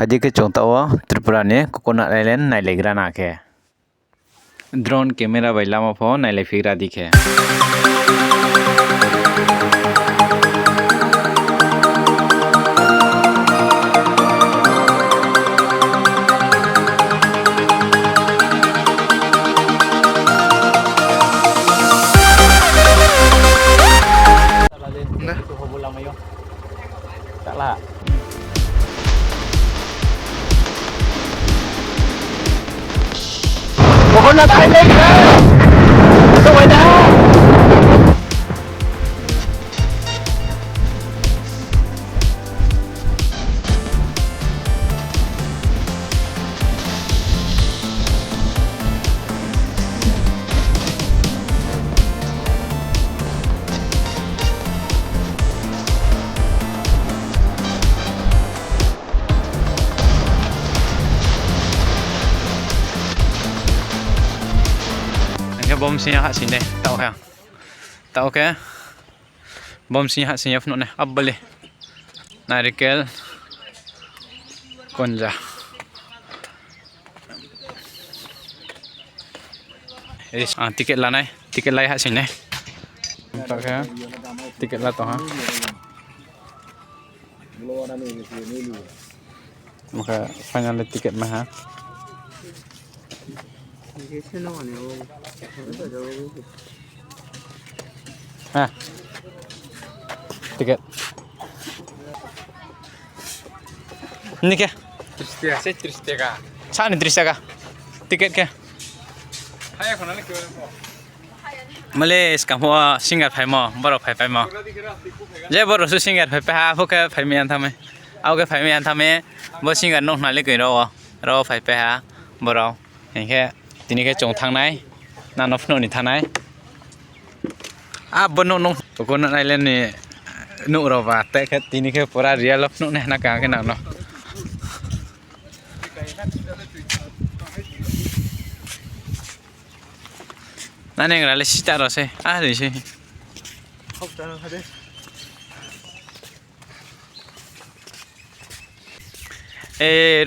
Haji ke chongtao Tripura ni Coconut Island nailegra nake. Drone camera by lama pho nailefigra dikhe. Taklah. Coconut Island ke? Tunggu dah. Bom sinya hak sini, tahu ke? Bom sinya hak sini apno ne, abbale. Narikel, konja. Tiket lah nai, tiket lah hak sini. Tahu ke? Tiket lah tu ha. Maka final tiket mah ha. Tiket. Ini ke? 30 ka. Sana 30 ka. Tiket ke? Haya khona ne kyo. Male skamu singar phai mo, baro phai mo. Je baro su singar phai ha pho ke phai mian thame. Au ke phai mian thame, bo singar nok na le koi ro phai ha baro. Engke tini ke chong thang nai. Na no phno ni thanai. Bono no Coconut Island ni nu ro ba te ke tini ke pura real of no ne na ka ke na no. Na ne ngra le sita ro se. Ri se.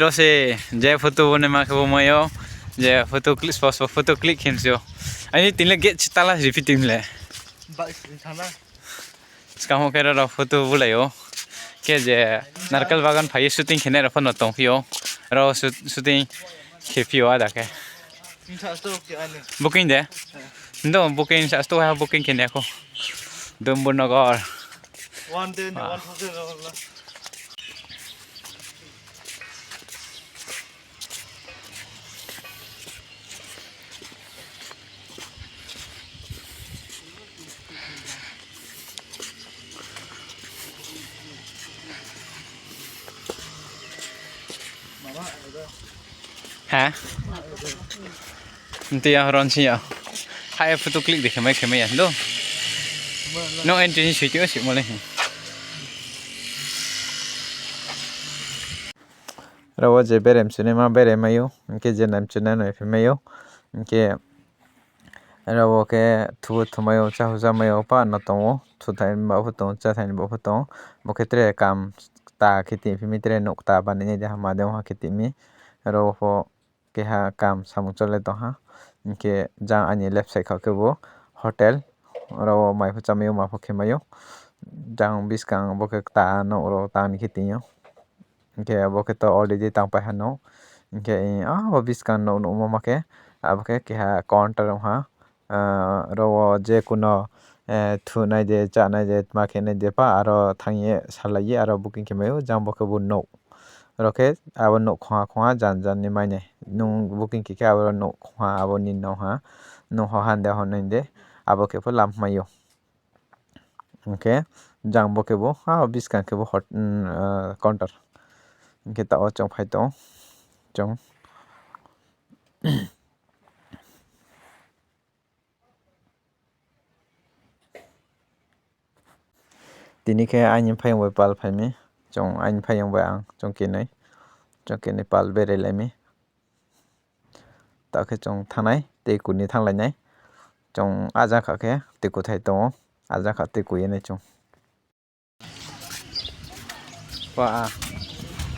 Ro se je photo bone ma ke bo moyo. Je photo click himsyo. Ani tinle get chitala repeating le. Sekarang kira dah foto boleh yo. Kerja narkal bagan payah shooting kene rafa notong pio. Raw shooting kepio ada ke. Booking deh. Ndo booking sasto ha booking kene aku. Dombon nagar. 110 1,000. Hả? Nanti ya ron sih ya. Hai foto klik deh kemai ya. Lo. No entry sih juga sih boleh. Rawa je berem cinema berem ayo. Inke je nam cina no mayo. Inke rawa ke thu mayo cahu mayo pa natongo. Thu tain ba foto ca tain ba foto. Boketre kam ta kiti fimitre nokta banenya jaha madem ha kiti mi. Rawa po keha kam samung chole to ha inke jang ani left side ka kebo hotel ro mai pha chamayo ma pha khemayo jang biskang bo ke ta no ro ta ni khitinyo inke bo ke to already tang pa hano inke bo biskang no no ma ke abo ke keha counter ha ro je kuno thu nai je cha nai je ma khene je pa aro thangye salaye aro booking khemayo jang bo ke bu no roket abo no khwa jan ni maine nung booking ki abo no khwa abo ni no ha no ho hande ho ninde abo ke lam mayo okay jang bo ke bo ha biskan ke bo counter ke ta o chong phai to chong tini ke anh phai ngoi pal phai mi chong anh phai yang ba ang chong ke nei pal bere lai mi ta ke chong thanai te ku ni thang lai nai chong aja kha ke te ku thai to aja kha te ku ye nei chong pa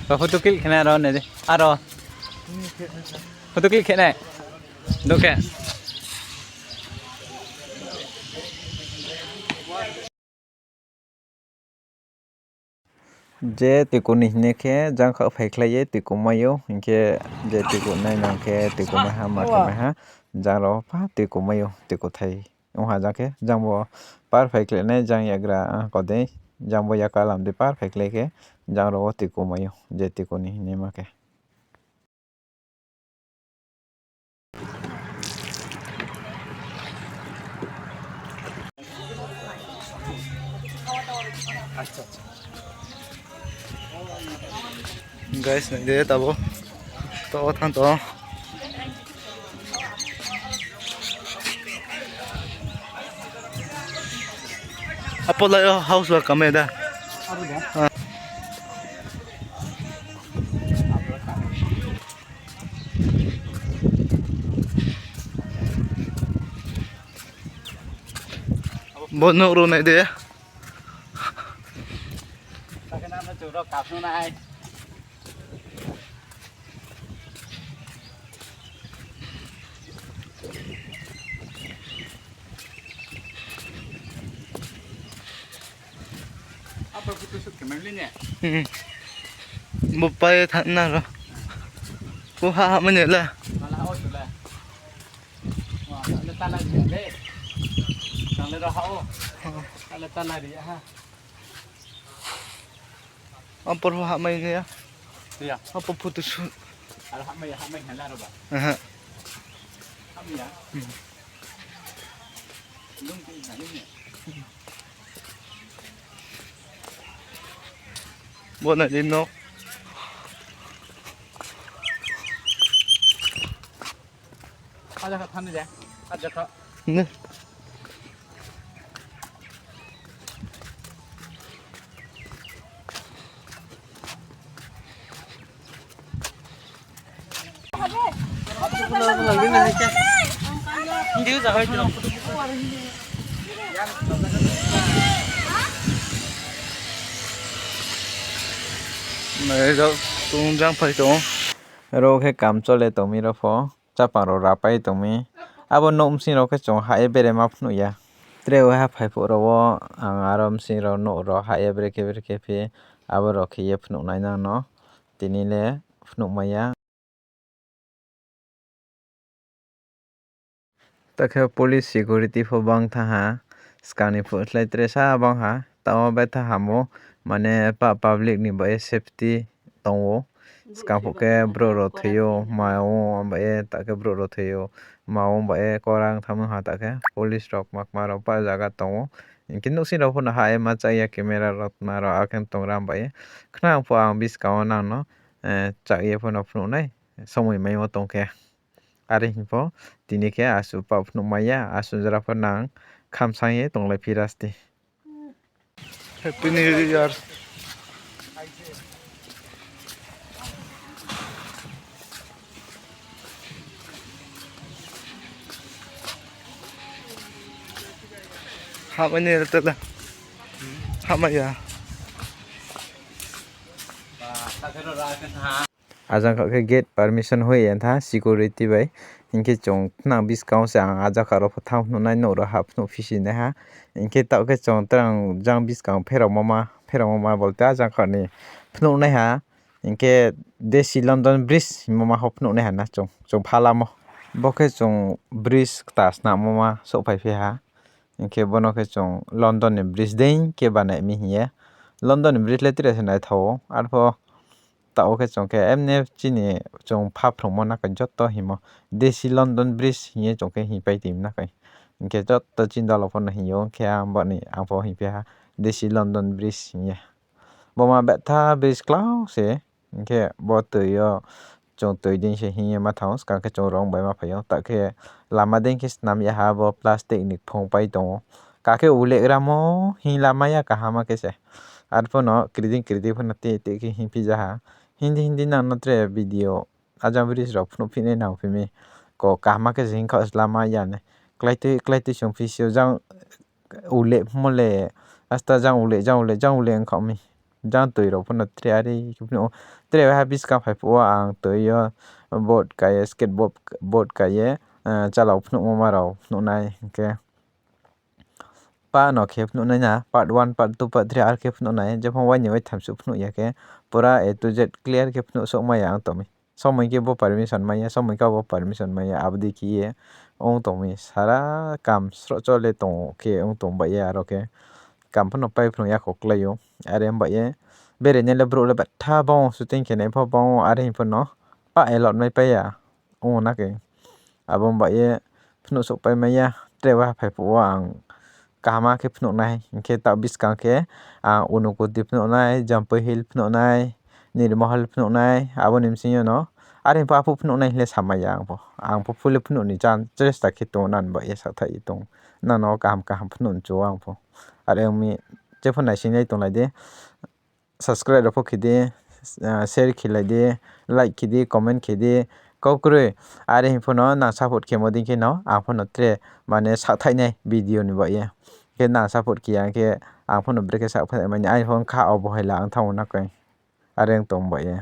foto click kena ron này aro foto click kena được kẹ je tiku ni ke jang kha phai khlai tiku mayo inke je tiku nai nang ke tiku ma ha jang ro pa tiku mayo tiku thai ha jang ke jang bo par phai khlai nai jang yagra ko de jang bo ya kalam de par phai khlai ke jang ro tiku mayo je tiku ni ma ke guys nanti tabo to thang to apa lah house work kami dah bonok ro nai de cái nam nó chủ đó cặp nó này apa putus kemana ni một bay thằng nào rồi cô ha mới nhớ là ta là gì đấy thằng này nó hậu là ta là gì ha apa hak main ya iya apa putus hak main hala roba hak ya belum ini buat nak dino ada kat sana je ada kat ni hindi sa hoy dito này đâu tung giang phải tung rồi cái cam cho lên tụi mi đó phó chắc bằng rồi rap ấy tụi mi abo nôm xin rồi cái chồng hai bề mà phun ya treo ha phải phụ rồi ang aram xin rồi nổ rồi hai bề cái phía abo rồi khi phun này nó tini le phun maya ta cái police security phô bang tha ha scanning phô lại tresa bang ha tao bé tha hamo mane public ni ba safety tongwo scam phô ke bro ro theo mao ba ta ke bro ro theo mao ba korang tham ha ta ke police rok mak maro pa jaga tongwo kintu sin ro phona ha ma chaya camera rok maro akan tongram ba khna pho ang bis ka na no cha ye phona phno nai somoi mai mo tong ke ari hinfo tini ke asu pa phno maya asu jara phonang khamsang ye tonglai pirasti happy new year hama ni tala hama ya ajang ka gate permission hoi an tha security bai inke chong na discount sang aja karo phthau no nai no ro hap no fisi na ha inke ta ke chong trang jang discount phero mama bolte aja khani phno nai ha inke desi london bridge mama hop no nai ha na chong phala mo boke chong bridge tas na mama so pai phe ha inke bono ke chong london ni bridge dein ke banai mi hiya london ni bridge le tire se nai thaw arpho tao cái chồng cái em nè chỉ nè chồng pháp from mona cái chót to himo desi london bridge hiye chồng cái hi pai tim na cái chót to chin da lo phone hiyo cái am bọn này am pho hi pe ha desi london bridge hiye bo ma bet tha bridge cloud se cái bo tự yo chồng tự din se hiye ma thau ska cái chồng rong bai ma phayo ta cái lama den cái nam ya ha bo plastic ni phong pai tong ka cái ule gramo hi lama ya ka hama cái se ar pho no kriding pho na te cái hi pi ja ha hindi na natre video ajang bridge rok phno phine na phime ko kama ke jing kha islama ya ne klaite chung fisio jang ule mole asta jang ule khami jang tui rok pono tre ari kipno tre ha biskang phai po ang tui yo boat kai skateboard boat kai chalok phno ma rok phno nai ke pa no khe phno nai na part 1 part 2 part 3 ar ke phno nai je phang wani wai tham su phno ya ke pura A to Z clear ke phno sok ma yang tomi somoi ke bo permission maya somoi ka bo permission maya abdi ki ong tomi sara kam sro chole tong ke ong tong ba ya aro ke kam phano pai phano ya khoklayo are ba ye bere ne le bro le ba tha bong shooting ke ne pho bong are phano pa e lot mai pa ya ong na ke abong ba ye phano sok pai maya trewa phai po ang kama ke phano nai ke ta biskang ke unukoti phano nai jump hill phano nai nirmahal phano nai abo nimsinyo no are pa phu phano nai le samaya ang po phule phano ni chan chesta ke to nan ba ye sa thai tong na no kam kam phano chu ang po are mi je phano nai sinai tong lai de subscribe ro khide share khilai de like khide comment khide kokre are phano na support ke modin ke no ang phano tre mane sa thai nai video ni ba ye ke na support kiya ke ang phano breke sa phai mane ai phone kha obohaila ang thang na kai are tong ba ye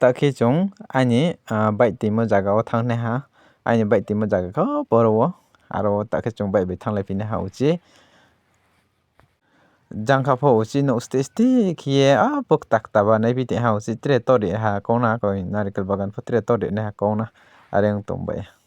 takhi chung ani bike timo jaga o thangne ha ani bike timo jaga ko boro aro takhi chung bike bai thanglai pini ha uchi jangkha pho uchi no ste khiye pok tak taba nai bi te ha uchi tre tori ha kona koi narikal bagan pho tre tori ne ha kona are tong ba ye.